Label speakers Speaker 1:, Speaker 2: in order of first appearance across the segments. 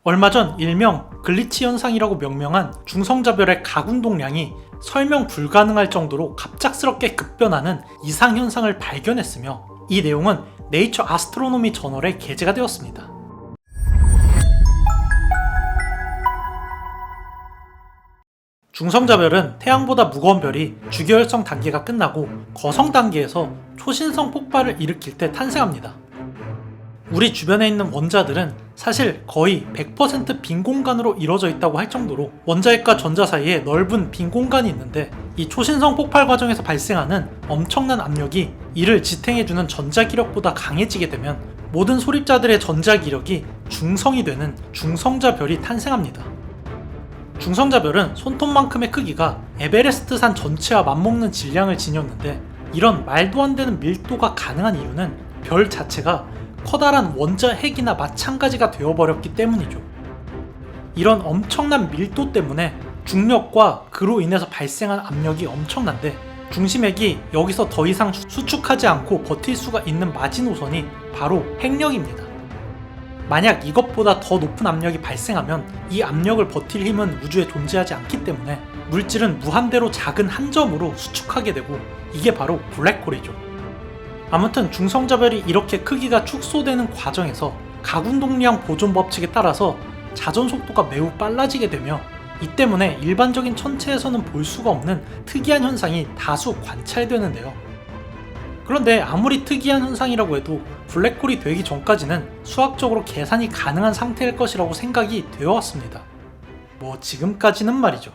Speaker 1: 얼마 전 일명 글리치 현상이라고 명명한 중성자별의 각운동량이 설명 불가능할 정도로 갑작스럽게 급변하는 이상 현상을 발견했으며, 이 내용은 네이처 아스트로노미 저널에 게재가 되었습니다. 중성자별은 태양보다 무거운 별이 주기혈성 단계가 끝나고 거성 단계에서 초신성 폭발을 일으킬 때 탄생합니다. 우리 주변에 있는 원자들은 사실 거의 100% 빈 공간으로 이루어져 있다고 할 정도로 원자핵과 전자 사이에 넓은 빈 공간이 있는데, 이 초신성 폭발 과정에서 발생하는 엄청난 압력이 이를 지탱해주는 전자기력보다 강해지게 되면 모든 소립자들의 전자기력이 중성이 되는 중성자별이 탄생합니다. 중성자별은 손톱만큼의 크기가 에베레스트산 전체와 맞먹는 질량을 지녔는데, 이런 말도 안 되는 밀도가 가능한 이유는 별 자체가 커다란 원자핵이나 마찬가지가 되어버렸기 때문이죠. 이런 엄청난 밀도 때문에 중력과 그로 인해서 발생한 압력이 엄청난데, 중심핵이 여기서 더 이상 수축하지 않고 버틸 수가 있는 마지노선이 바로 핵력입니다. 만약 이것보다 더 높은 압력이 발생하면 이 압력을 버틸 힘은 우주에 존재하지 않기 때문에 물질은 무한대로 작은 한 점으로 수축하게 되고, 이게 바로 블랙홀이죠. 아무튼 중성자별이 이렇게 크기가 축소되는 과정에서 각운동량 보존 법칙에 따라서 자전 속도가 매우 빨라지게 되며, 이 때문에 일반적인 천체에서는 볼 수가 없는 특이한 현상이 다수 관찰되는데요. 그런데 아무리 특이한 현상이라고 해도 블랙홀이 되기 전까지는 수학적으로 계산이 가능한 상태일 것이라고 생각이 되어 왔습니다. 지금까지는 말이죠.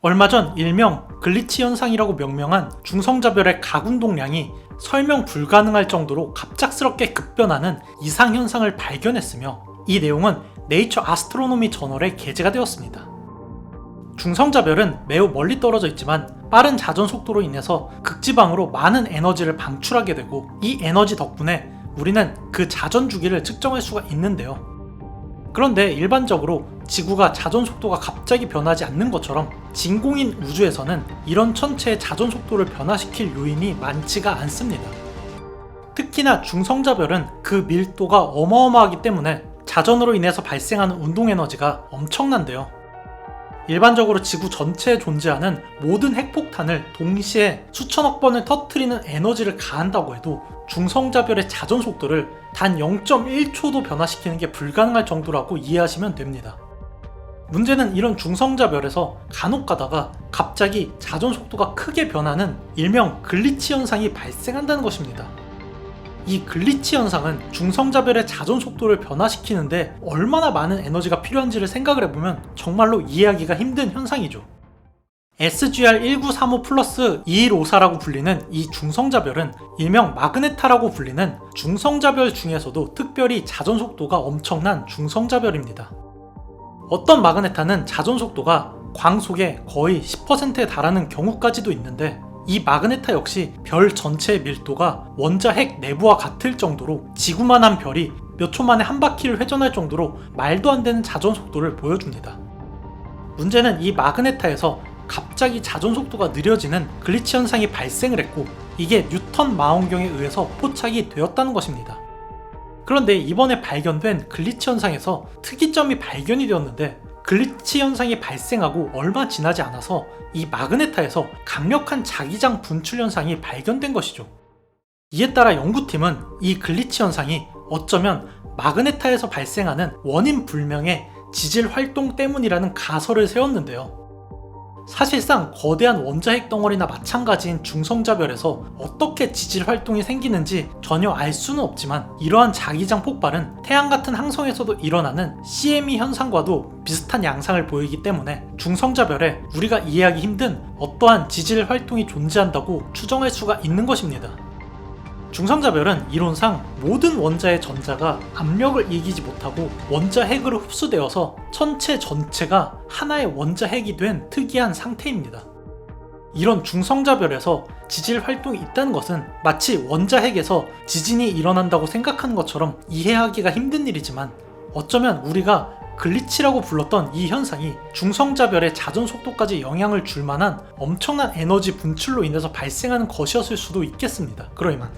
Speaker 1: 얼마 전 일명 글리치 현상이라고 명명한 중성자별의 각운동량이 설명 불가능할 정도로 갑작스럽게 급변하는 이상 현상을 발견했으며, 이 내용은 네이처 아스트로노미 저널에 게재가 되었습니다. 중성자별은 매우 멀리 떨어져 있지만 빠른 자전 속도로 인해서 극지방으로 많은 에너지를 방출하게 되고, 이 에너지 덕분에 우리는 그 자전 주기를 측정할 수가 있는데요. 그런데 일반적으로 지구가 자전 속도가 갑자기 변하지 않는 것처럼 진공인 우주에서는 이런 천체의 자전 속도를 변화시킬 요인이 많지가 않습니다. 특히나 중성자별은 그 밀도가 어마어마하기 때문에 자전으로 인해서 발생하는 운동 에너지가 엄청난데요. 일반적으로 지구 전체에 존재하는 모든 핵폭탄을 동시에 수천억 번을 터뜨리는 에너지를 가한다고 해도 중성자별의 자전 속도를 단 0.1초도 변화시키는 게 불가능할 정도라고 이해하시면 됩니다. 문제는 이런 중성자별에서 간혹 가다가 갑자기 자전 속도가 크게 변하는 일명 글리치 현상이 발생한다는 것입니다. 이 글리치 현상은 중성자별의 자전 속도를 변화시키는데 얼마나 많은 에너지가 필요한지를 생각을 해보면 정말로 이해하기가 힘든 현상이죠. SGR1935 플러스 2154라고 불리는 이 중성자별은 일명 마그네타라고 불리는 중성자별 중에서도 특별히 자전 속도가 엄청난 중성자별입니다. 어떤 마그네타는 자전 속도가 광속의 거의 10%에 달하는 경우까지도 있는데, 이 마그네타 역시 별 전체의 밀도가 원자핵 내부와 같을 정도로 지구만한 별이 몇 초 만에 한 바퀴를 회전할 정도로 말도 안 되는 자전 속도를 보여줍니다. 문제는 이 마그네타에서 갑자기 자전 속도가 느려지는 글리치 현상이 발생을 했고, 이게 뉴턴 망원경에 의해서 포착이 되었다는 것입니다. 그런데 이번에 발견된 글리치 현상에서 특이점이 발견이 되었는데, 글리치 현상이 발생하고 얼마 지나지 않아서 이 마그네타에서 강력한 자기장 분출 현상이 발견된 것이죠. 이에 따라 연구팀은 이 글리치 현상이 어쩌면 마그네타에서 발생하는 원인 불명의 지질 활동 때문이라는 가설을 세웠는데요. 사실상 거대한 원자핵 덩어리나 마찬가지인 중성자별에서 어떻게 지질 활동이 생기는지 전혀 알 수는 없지만, 이러한 자기장 폭발은 태양 같은 항성에서도 일어나는 CME 현상과도 비슷한 양상을 보이기 때문에 중성자별에 우리가 이해하기 힘든 어떠한 지질 활동이 존재한다고 추정할 수가 있는 것입니다. 중성자별은 이론상 모든 원자의 전자가 압력을 이기지 못하고 원자핵으로 흡수되어서 천체 전체가 하나의 원자핵이 된 특이한 상태입니다. 이런 중성자별에서 지질 활동이 있다는 것은 마치 원자핵에서 지진이 일어난다고 생각하는 것처럼 이해하기가 힘든 일이지만, 어쩌면 우리가 글리치라고 불렀던 이 현상이 중성자별의 자전 속도까지 영향을 줄 만한 엄청난 에너지 분출로 인해서 발생하는 것이었을 수도 있겠습니다. 그러이만